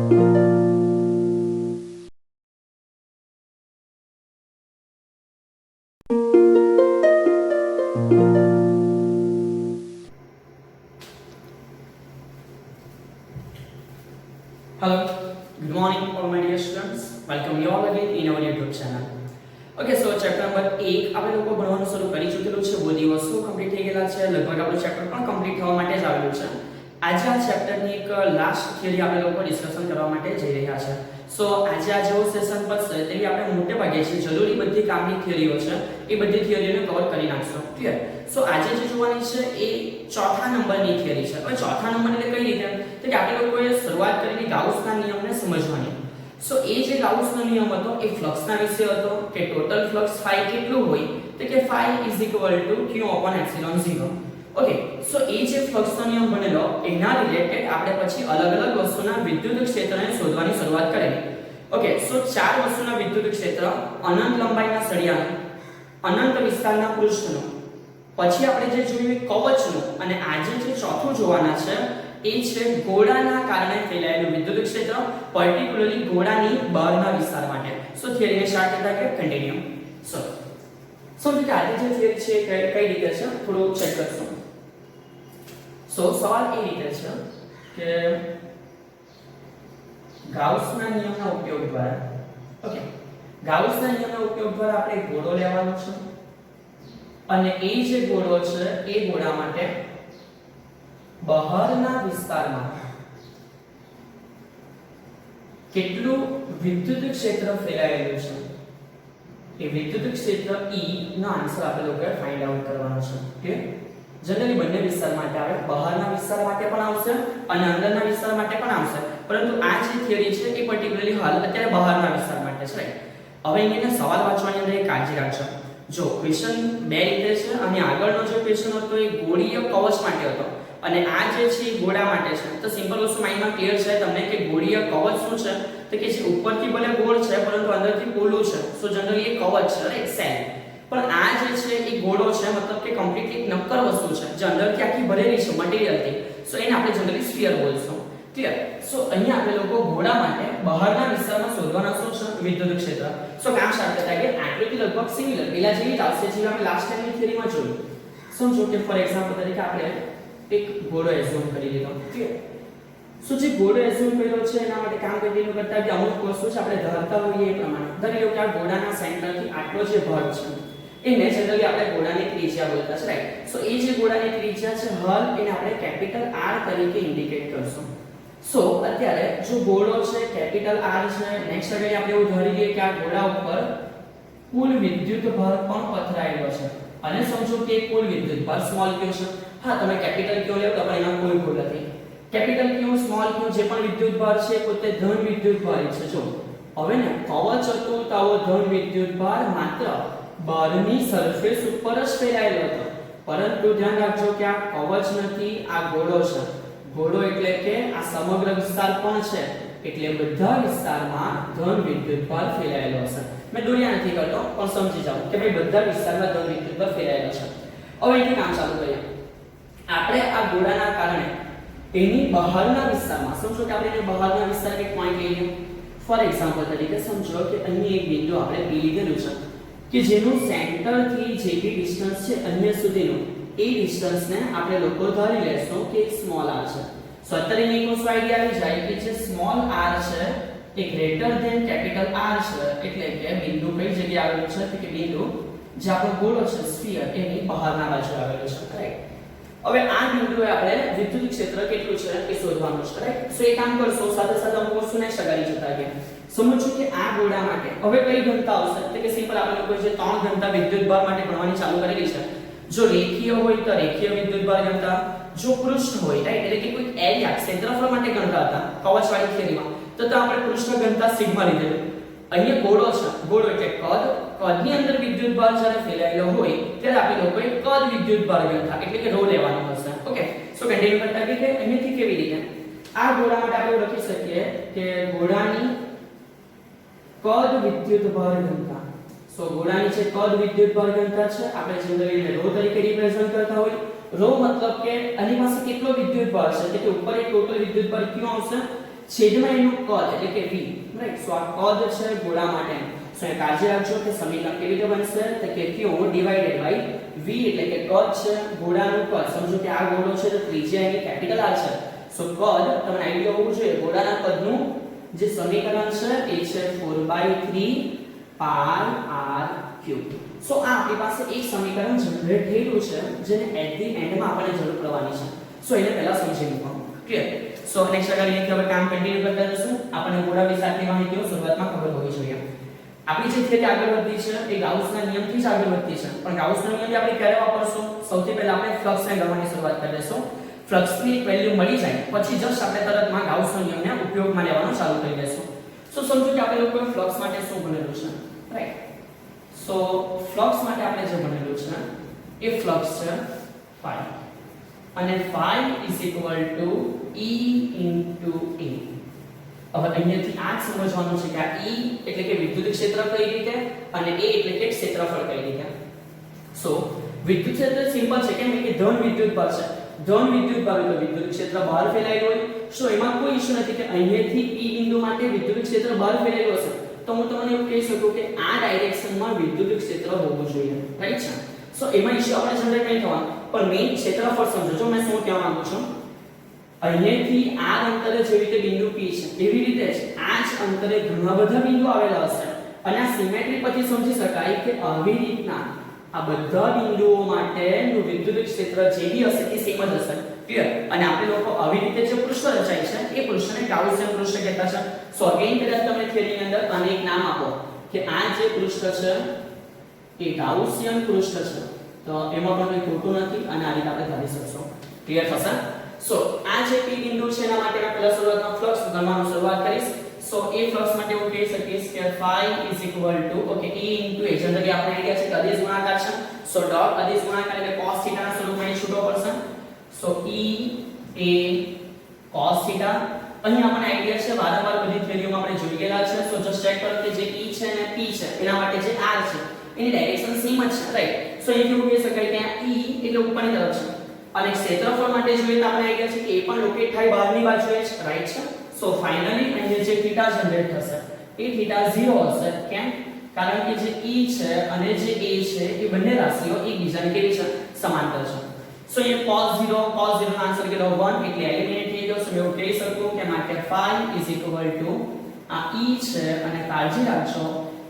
Hello, good morning all my dear students. Welcome you all again in our YouTube channel. Okay, so chapter number 1 આપણે લોકો ભણવાનું શરૂ કરી ચૂકેલું છે. બહુ દિવસો કમ્પ્લીટ થઈ ગયેલા છે. લગભગ આપણું ચેપ્ટર પણ કમ્પ્લીટ થવા માટે જ આવેલું છે. આજે આ ચેપ્ટરની એક લાસ્ટ થિયરી આપણે લોકો ડિસ્કશન કરવા માટે જઈ રહ્યા છે. સો આજે આ જેવો સેશન પતશે તેવી આપણે મોટે ભાગે છે જરૂરી બધી કામની થિયરીઓ છે એ બધી થિયરીઓને કવર કરી નાખશું. ક્લિયર? સો આજે જે જોવાની છે એ ચોથા નંબરની થિયરી છે. હવે ચોથા નંબર એટલે કઈ રીતે? તો કે આપણે લોકોએ શરૂઆત કરીને ગાઉસના નિયમને સમજવાની. સો એ જે ગાઉસનો નિયમ હતો એ ફ્લક્સના વિશે હતો કે ટોટલ ફ્લક્સ phi કેટલું હોય તો કે phi q/ε0. ઓકે, સો એ જે ફ્લક્સનો નિયમ બનેલો એના રિલેટેડ આપણે પછી અલગ અલગ વસ્તુના વિદ્યુત ક્ષેત્રને શોધવાની શરૂઆત કરેલી. ઓકે, સો ચાર વસ્તુના વિદ્યુત ક્ષેત્ર અનંત લંબાઈના સળિયાનું, અનંત વિસ્તારના પૃષ્ઠનું, પછી આપણે જે જોયું કવચનું, અને આજે જે ચોથું જોવાના છે એ છે ગોળાના કારણે ફેલાયેલું વિદ્યુત ક્ષેત્ર, પર્ટિક્યુલરલી ગોળાની બહારના વિસ્તાર માટે. સો થિયરીને સ્ટાર્ટ કરતા કે કન્ટિન્યુ. સો સમજો કે આજે જે થિયરી છે કઈ રીતે છે થોડું ચેક કરશું. સો સવાલ એ રીતે છે કે ગાઉસના નિયમના ઉપયોગ દ્વારા, ઓકે, ગાઉસના નિયમના ઉપયોગ દ્વારા આપણે ગોળો લેવાનો છે અને એ જે ગોળો છે એ ગોળા માટે બહારના વિસ્તારમાં કેટલું વિદ્યુત ક્ષેત્ર ફેલાયેલું છે એ વિદ્યુત ક્ષેત્ર E નો આન્સર આપણે લોકોએ ફાઇન્ડ આઉટ કરવાનો છે. કે જનરલી બંને વિસ્તાર માટે આવે, બહારના વિસ્તાર માટે પણ આવશે અને અંદરના વિસ્તાર માટે પણ આવશે, પરંતુ આ જે થિયરી છે એ પર્ટિક્યુલરલી હાલ અત્યારે બહારના વિસ્તાર માટે છે. રાઈટ? હવે અહીંયા સવાલ વાંચવાની અંદર એક કાળજી રાખજો. જો ક્વેશ્ચન બે રીતે છે અને આગળનો જે ક્વેશ્ચન હતો એ ગોળીય કવચ માટે હતો અને આ જે છે એ ગોળા માટે છે. તો સિમ્પલ વસ્તુ માઇન્ડમાં ક્લિયર છે તમને કે ગોળીય કવચ શું છે તો કે જે ઉપરથી ભલે ગોળ છે પરંતુ અંદરથી પોલું છે. સો જનરલી એ કવચ છે, રાઈટ? સેલ. પણ આ જે છે એ ગોળો છે, મતલબ કે કમ્પ્લીટલી નક્કર વસ્તુ છે જે અંદરથી આખી ભરેલી છે મટીરીયલથી. સો એને આપણે જનરલી સ્ફિયર બોલશું. ક્લિયર? સો અહીંયા આપણે લોકો ગોળા માટે બહારના વિસ્તારમાં શોધવાના શું છે વિદ્યુત ક્ષેત્ર. સો કામ સ્ટાર્ટ કરતા કે આકૃતિ લગભગ સિમિલર પેલા જેવી જ આવશે જે આપણે લાસ્ટ ટાઈમની થિયરીમાં જોયું. સમજો કે ફોર એક્ઝામ્પલ તરીકે આપણે એક ગોળો એઝ્યુમ કરી લીધો. ક્લિયર? સો જે ગોળો એઝ્યુમ કર્યો છે એના માટે કામ કન્ટિન્યુ કરતા કે અમુક વસ્તુ છે આપણે ધરતા હોઈએ એ પ્રમાણે ધરી લો કે આ ગોળાના સેન્ટરથી આટલો જે ભાગ છે એને જનરલી આપણે ગોળાની ત્રિજ્યા બોલતા છે. રાઈટ? સો એ જે ગોળાની ત્રિજ્યા છે હલ એને આપણે કેપિટલ R તરીકે ઇન્ડિકેટ કરશું. સો અત્યારે જો ગોળો છે કેપિટલ R છે, નેક્સ્ટ આગળ આપણે એવું ધારી લઈએ કે આ ગોળા ઉપર કુલ વિદ્યુત ભાર પણ પથરાયેલો છે અને સમજો કે કુલ વિદ્યુત ભાર સ્મોલ q છે. હા, તમે કેપિટલ q લેવો તો પણ એમાં કોઈ ભૂલ નથી. કેપિટલ q સ્મોલ q જે પણ વિદ્યુત ભાર છે પોતે ધન વિદ્યુત ભાર છે. જો હવે ને કવચ હતું તો આવો ધન વિદ્યુત ભાર માત્ર બહારની સરફેસ ઉપર જ ફેલાયેલો હતો, પરંતુ ધ્યાન રાખજો કે આ કવચ નથી, આ ગોળો છે. ગોળો એટલે કે આ સમગ્ર વિસ્તાર પણ છે એટલે બધા વિસ્તારમાં ધન વિદ્યુતભાર ફેલાયેલો હશે. મેં દોર્યા નથી કરતો પણ સમજી જાઓ કે ભાઈ બધા વિસ્તારમાં ધન વિદ્યુતભાર ફેલાયેલો છે. હવે અહીંથી કામ ચાલુ કરીએ. આપણે આ ગોળાના કારણે એની બહારના વિસ્તારમાં સમજો કે આપણે એને બહારના વિસ્તાર એક પોઈન્ટ લઈએ. ફોર એક્ઝામ્પલ તરીકે સમજો કે અહીં એક બિંદુ આપણે P લીધેલું છે કે જેનું સેન્ટરથી જે બી ડિસ્ટન્સ છે અન્ય સુધીનું એ ડિસ્ટન્સને આપણે લોકો ધારી લેશું કે સ્મોલ r છે. સો અત્યારે એક વસ્તુ આઈડિયા આવી જાય કે જે સ્મોલ r છે એ ગ્રેટર ધેન કેપિટલ R છે, એટલે કે બિંદુ કઈ જગ્યાએ આવેલું છે તો કે બિંદુ જે આપણો ગોળો છે સ્ફિયર એની બહારના બાજુ આવેલું છે. રાઈટ? હવે આ બિંદુએ આપણે વિદ્યુત ક્ષેત્ર કેટલું છે એ શોધવાનું છે. રાઈટ? સો એ કામ કરશો સાથે સાથે અમુક વસ્તુ નેક્સ્ટ આગળ જતા ગયા. સમજો કે આ ગોળા માટે હવે કઈ ઘનતા આવશે તો કે સિમ્પલ આપણે લોકો જે ત્રણ ઘનતા વિદ્યુતભાર માટે ભણવાની ચાલુ કરેલી છે. જો રેખીય હોય તો રેખીય વિદ્યુતભાર ઘનતા, જો પૃષ્ઠ હોય રાઈટ એટલે કે કોઈ એરિયા ક્ષેત્રફળ માટે ગણતા હતા કવચવાળી થિયરીમાં તો આપણે પૃષ્ઠ ઘનતા સિગ્મા લીધેલું. અહીંયા ગોળો છે, ગોળો એટલે કદ, કદની અંદર વિદ્યુતભાર જ્યારે ફેલાયેલો હોય ત્યારે આપણે લોકોએ કદ વિદ્યુતભાર ઘનતા એટલે કે ρ લેવાનો હશે. ઓકે, સો કન્ટિન્યુ કરતા કે અહીંથી કેવી રીતે આ ગોળા માટે આપણે લખી શકીએ કે ગોળાની કદ વિદ્યુતભાર ઘનતા. સો ગોળાની જે કદ વિદ્યુતભાર ઘનતા છે આપણે જનરલી એને ρ તરીકે રિપ્રેઝન્ટ કરતા હોય. ρ મતલબ કે આની પાસે કેટલો વિદ્યુતભાર છે કે ઉપર એક ટોટલ વિદ્યુતભાર ક્યુ આવશે છેદમાં એનું કદ એટલે કે v, રાઈટ. સો આ કદ છે ગોળા માટે. સો એ કાળજી રાખજો કે સમીકરણ કેવી રીતે બનશે તો કે q ડિવાઇડેડ બાય v એટલે કે કદ છે ગોળાનું કદ. સમજો કે આ ગોળો છે તો ત્રિજ્યા એની કેપિટલ R છે. સો કદ તમને આઈડિયા હોવું જોઈએ ગોળાના કદનું જે સમીકરણ છે એ છે 4/3 pi r cube. સો આ આપણી પાસે એક સમીકરણ જનરેટ થયેલું છે જેને એટ ધી એન્ડમાં આપણે જરૂર પડવાની છે. સો એને પહેલા સમજી મૂકવાનું. ક્લિયર? સો નેક્સ્ટ આગળ અહીંથી હવે કામ કન્ટિન્યુ કરતા જશું. આપણે ગોળા વિશે આટલી માહિતીઓ શરૂઆતમાં ખબર હોવી જોઈએ. આપણી જે થિયરી આગળ વધતી છે એ ગાઉસના નિયમથી જ આગળ વધતી છે. પણ ગાઉસનો નિયમ આપણે ક્યારે વાપરશું? સૌથી પહેલા આપણે ફ્લક્સને ગણવાની શરૂઆત કરી દઈશું. ફ્લક્સની વેલ્યુ મળી જાય પછી જસ્ટ આપણે તરતમાં ગાઉસનો નિયમને ઉપયોગમાં લેવાનું ચાલુ કરી દઈશું. સો સમજો કે આપણે લોકોએ ફ્લક્સ માટે શું ભણેલું છે, રાઈટ. સો ફ્લક્સ માટે આપણે જે ભણેલું છે એ ફ્લક્સ છે phi અને phi = E * A. હવે અહીંયાથી આ જ સમજવાનું છે કે આ E એટલે કે વિદ્યુત ક્ષેત્ર કઈ રીતે અને A એટલે કે ક્ષેત્રફળ કઈ રીતે. સો વિદ્યુત ક્ષેત્ર સિમ્પલ છે કેમ કે ધન વિદ્યુત ભાર છે. ધન વિદ્યુત ભાર તો વિદ્યુત ક્ષેત્ર બહાર ફેલાયેલું હોય. સો એમાં કોઈ ઇશ્યુ નથી કે અહીંયાથી P બિંદુ માટે વિદ્યુત ક્ષેત્ર બહાર ફેલાયેલું હશે તો હું તમને એવું કહી શકું કે આ ડાયરેક્શનમાં વિદ્યુત ક્ષેત્ર હોવું જોઈએ, રાઈટ છે. સો એમાં ઇશ્યુ આપણે જનરેટ નહીં થવાનું પણ મેઈન ક્ષેત્રફળ સમજો. જો મેં શું કહેવા માંગુ છું અહીંયાથી આ અંતરે જે રીતે બિંદુ P છે એવી રીતે જ આ જ અંતરે ઘણા બધા બિંદુ આવેલા હશે અને આ સિમેટ્રી પછી સમજી શકાય કે આવી રીતના આ બધા બિંદુઓ માટેનું વિદ્યુત ક્ષેત્ર જે બી હશે એ સેમ જ હશે. ક્લિયર? અને આપણે લોકો આવી રીતે જે પૃષ્ઠ રચાય છે એ પૃષ્ઠને ગાઉસિયન પૃષ્ઠ કહેતા છે. સો અગેન કદાચ તમે થિયરીની અંદર આને એક નામ આપો કે આ જે પૃષ્ઠ છે એ ગાઉસિયન પૃષ્ઠ છે તો એમાં પણ કોઈ ખોટું નથી અને આ રીતે આપણે ધારી શકશું. ક્લિયર થશે? સો આ જે P બિંદુ છે એના માટે આપણે પહેલા શરૂઆતમાં ફ્લક્સ ગણવાનું શરૂઆત કરીશ. સો એ ફ્લક્સ માટે હું કહી શકીશ કે phi = okay E * A. Generally આપણે આઈડિયા છે કે અદિશ ગુણાકાર છે. સો ડોટ અદિશ ગુણાકાર એટલે cos θ ના સ્વરૂપમાં છૂટો પડશે. સો E A cos θ. અહીં આપણને આઈડિયા છે વારંવાર બધી થિયરીઓમાં આપણે જોઈ ગયેલા છે. સો જસ્ટ ચેક કરો કે જે E છે અને P છે એના માટે જે R છે એની ડાયરેક્શન સેમ જ છે, રાઈટ. સો અહીંથી હું કહી શકાય કે આ E એટલે ઉપરની તરફ છે અને ક્ષેત્રફળ માટે જોઈએ તો આપણે આઈડિયા છે કે એ પણ લોકેટ થાય બહારની બાજુએ જ, રાઈટ છે. સો ફાઇનલી અહીંયા જે θ જનરેટ થશે એ θ 0 હશે. કેમ? કારણ કે જે E છે અને જે A છે એ બંને રાશિઓ એકબીજાની કેવી છે? સમાંતર છે. સો એ cos 0 નો આન્સર કેટલો 1 એટલે એલિમિનેટ થઈ ગયો. સો હું એવું કહી શકું કે માટે phi = આ E છે અને કાળજી રાખજો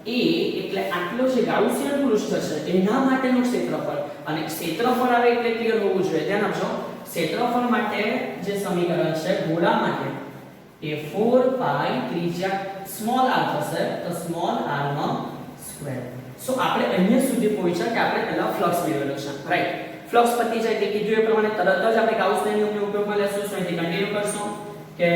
A એટલે આટલો જે ગાઉસિયન પૃષ્ઠ છે એના માટેનું ક્ષેત્રફળ અને ક્ષેત્રફળ આવે એટલે ક્લિયર હોવું જોઈએ. ધ્યાન આપજો ક્ષેત્રફળ માટે જે સમીકરણ છે ગોળા માટે એ 4 pi ત્રિજ્યા સ્મોલ r થશે તો સ્મોલ r નો સ્ક્વેર. સો આપણે અહીંયા સુધી પહોંચ્યા કે આપણે પહેલા ફ્લક્સ મેળવેલો છે, રાઈટ. ફ્લક્સ પતી જાય એટલે કીધું એ પ્રમાણે તરત જ આપણે ગાઉસના નિયમનો ઉપયોગમાં લેશું. સો અહીંથી કન્ટિન્યુ કરશું કે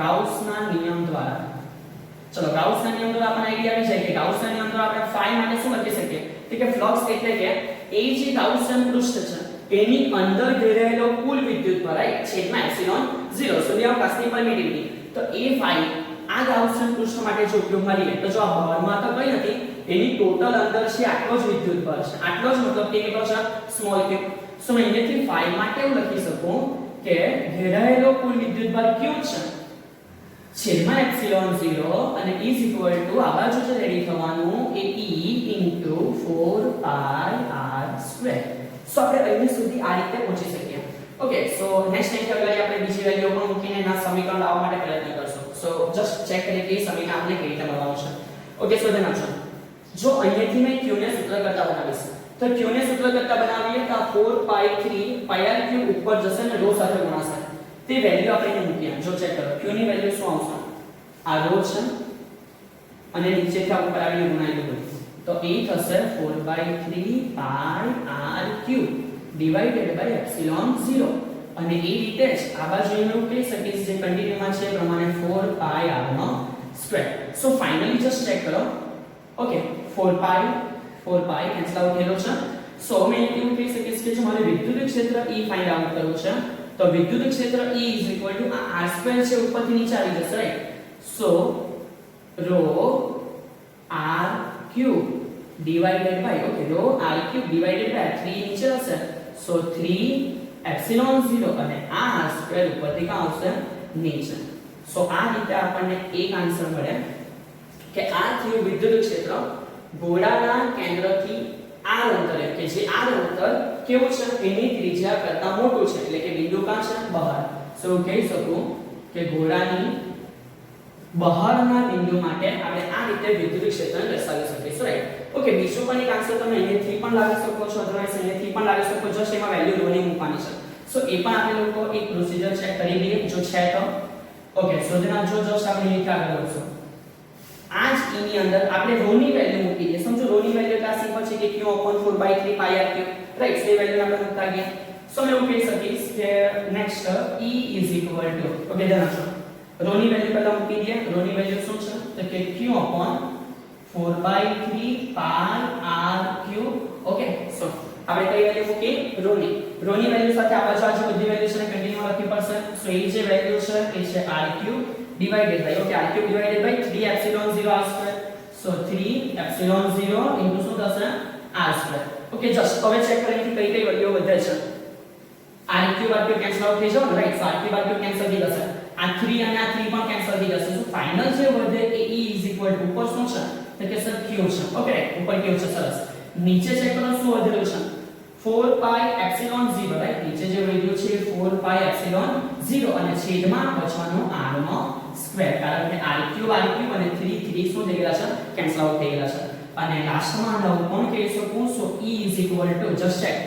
ગાઉસના નિયમ દ્વારા ચલો ગાઉસના નિયમ દ્વારા આપણને આઈડિયા આવી જાય કે ગાઉસના નિયમ દ્વારા આપણે phi માટે શું લખી શકીએ કે ફ્લક્સ એટલે કે એ જે ગાઉસિયન પૃષ્ઠ છે એની અંદર ઘેરાયેલો કુલ વિદ્યુતભાર, રાઈટ, છેદમાં એપ્સિલોન 0 સૂર્યાવકાશની પરમિટિવિટી. તો એ phi આ ગાઉસિયન પૃષ્ઠ માટે જો ઉપયોગમાં લઈએ તો જો આ બહારમાં તો કંઈ નથી એની ટોટલ અંદર છે આટલો જ વિદ્યુતભાર છે. આટલો જ મતલબ કે કેટલો છે? Small q. સો અહીંયાથી phi માટે હું લખી શકું કે ઘેરાયેલો કુલ વિદ્યુતભાર q છે છેદમાં એપ્સિલોન 0 અને = આ બાજુ જે રેડી થવાનું એ E * 4 pi r². સો આપણે અહીં સુધી આ રીતે પહોંચી શકીએ. ઓકે. સો નેક્સ્ટ ટાઈમ આગળ આપણે બીજી વેલ્યુ પણ મૂકીને ના સમીકરણ લાવવા માટે પ્રયત્ન કરશું. સો જસ્ટ ચેક કરીએ કે સમીકરણ આપણે કેવી રીતે મળવાનું છે. ઓકે. સો ધ્યાન આપજો જો અહીંયાથી મેં q ને સૂત્ર કરતા બનાવીશ તો q ને સૂત્ર કરતા બનાવીએ તો 4 pi 3 pi r³ ઉપર જશે ને ρ સાથે ગુણાશે. તે વેલ્યુ આપણે મૂકીએ. જો ચેક કરો q ની વેલ્યુ શું આવશે? આ ρ છે અને નીચેથી આ ઉપર આવીને ગુણાયેલું હોય તો એ થશે 4/3 pi r³ divided by epsilon 0 અને એ રીતે જ આ બાજુ હું કહી શકીશ જે કન્ટિન્યુમાં છે પ્રમાણે 4 pi r². So finally just check કરો. ઓકે. 4 pi કેન્સલ આઉટ થયેલો છે. સો મેં એવું કહી શકીશ કે જો મારે વિદ્યુત ક્ષેત્ર E ફાઇન્ડ આઉટ કરવું છે તો વિદ્યુત ક્ષેત્ર E = આ r² છે ઉપરથી નીચે આવી જશે, right. So ρ r³ divided by okay ρ r³ divided by 3 નીચે હશે. સો 3 એપ્સિલોન 0 અને આ r² ઉપરથી કાં આવશે? નીચે. સો આ રીતે આપણને એક આન્સર મળે કે આ થયું વિદ્યુત ક્ષેત્ર ગોળાના કેન્દ્રથી r અંતરે, કે જે r અંતર કેવું છે એની ત્રિજ્યા કરતા મોટું છે, એટલે કે બિંદુ કાં છે બહાર. સો કહી શકું કે ગોળાની બહારના બિંદુ માટે આપણે આ રીતે વિદ્યુત ક્ષેત્રને દર્શાવી શકીશું, રાઈટ. ઓકે, બીજું પણ એક આન્સર તમે અહીંથી પણ લાવી શકો છો, અધરવાઇઝ અહીંથી પણ લાવી શકો છો, એમાં વેલ્યુ રો ની મૂકવાની છે. સો એ પણ આપણે લોકો એક પ્રોસીજર ચેક કરી લઈએ જો છે તો. ઓકે, શોધના જો જસ્ટ આપણે અહીંથી આગળ વધશું. આ જ e ની અંદર આપણે રો ની વેલ્યુ મૂકી દઈએ. સમજો રો ની વેલ્યુ એટલા સિમ્પલ છે કે q/4/3 pi r cube, right. So એ વેલ્યુ આપણે મૂકતા ગયા. સો મેં એવું કહી શકીશ કે નેક્સ્ટ e ઓકે ધ્યાન આપજો, રો ની વેલ્યુ પહેલા મૂકી દઈએ. રો ની વેલ્યુ શું છે તો કે q/4/3 pi r cube. Okay, so આપણે કઈ વેલ્યુ મૂકી રો ની વેલ્યુ સાથે આ બાજુ આજુ બધી વેલ્યુ છે ને કન્ટિન્યુ લખવી પડશે. સો એ જે વેલ્યુ છે એ છે r cube divided by, okay, r cube divided by 3 epsilon 0 r square. So 3 epsilon 0 into શું થશે r square. ઓકે, જસ્ટ હવે ચેક કરીએ કે કઈ વેલ્યુ વધે છે. r cube કેન્સલ આઉટ થઈ જશે, રાઈટ. સો r cube કેન્સલ થઈ જશે, આ 3 અને આ 3 પણ કેન્સલ થઈ જશે. સો ફાઇનલ જે વધે એ e ઉપર શું છે તો કે સર q છે. ઓકે, રાઈટ, ઉપર q છે. સરસ. નીચે ચેક કરો શું વધેલું છે 4 pi epsilon 0, રાઈટ. નીચે જે વધ્યું છે 4 pi epsilon 0 અને છેદમાં બચવાનો r નો સ્ક્વેર, કારણ કે r cube અને 3 શું થઈ ગયા છે કેન્સલ આઉટ થઈ ગયા છે. અને લાસ્ટમાં 9 પણ કહી શકું. સો e just check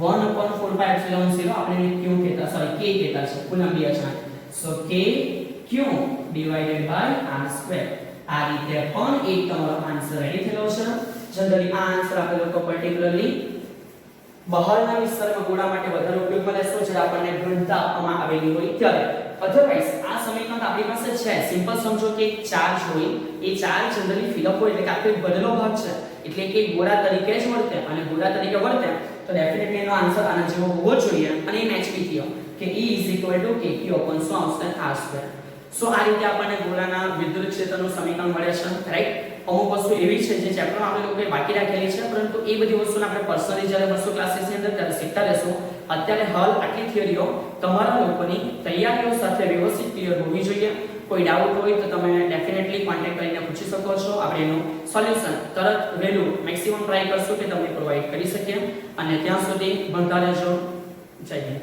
1/4 pi epsilon 0 આપણે q કહેતા, સોરી k કહેતા છે કુલંબી અચળાંક. સો k q divided by r square. આ રીતે પણ એક તમારો આન્સર રેડી થયેલો છે. જનરલી આ આન્સર આપણે લોકો પર્ટિક્યુલરલી બહારના વિસ્તારમાં ગોળા માટે વધારે ઉપયોગમાં લેશો જ્યારે આપણને ઘનતા આપવામાં આવેલી હોય ત્યારે. અધરવાઇઝ આ સમીકરણ આપણી પાસે છે, સિમ્પલ સમજો કે એક ચાર્જ હોય, એ ચાર્જ જનરલી ફિલ અપ હોય એટલે કે આખો એક ભરેલો ભાગ છે, એટલે કે ગોળા તરીકે જ વર્તે, અને ગોળા તરીકે વર્તે તો ડેફિનેટલી એનો આન્સર આના જેવો હોવો જોઈએ. અને એ મેચ બી થયો કે e kq/r square. સો આ રીતે આપણને ગોળાના વિદ્યુત ક્ષેત્રનું સમીકરણ મળે છે, રાઈટ. અમુક વસ્તુ એવી છે જે ચેપ્ટરમાં આપણે લોકોએ બાકી રાખેલી છે, પરંતુ એ બધી વસ્તુને આપણે પર્સનલી જ્યારે વર્સો ક્લાસીસની અંદર ત્યારે શીખતા રહેશું. અત્યારે હાલ આટલી થિયરીઓ તમારા લોકોની તૈયારીઓ સાથે વ્યવસ્થિત ક્લિયર હોવી જોઈએ. કોઈ ડાઉટ હોય તો તમે ડેફિનેટલી કોન્ટેક્ટ કરીને પૂછી શકો છો. આપણે એનું સોલ્યુશન તરત વહેલું મેક્સિમમ ટ્રાય કરશું કે તમને પ્રોવાઈડ કરી શકીએ. અને ત્યાં સુધી ભણતા રહેજો. જય હિન્દ.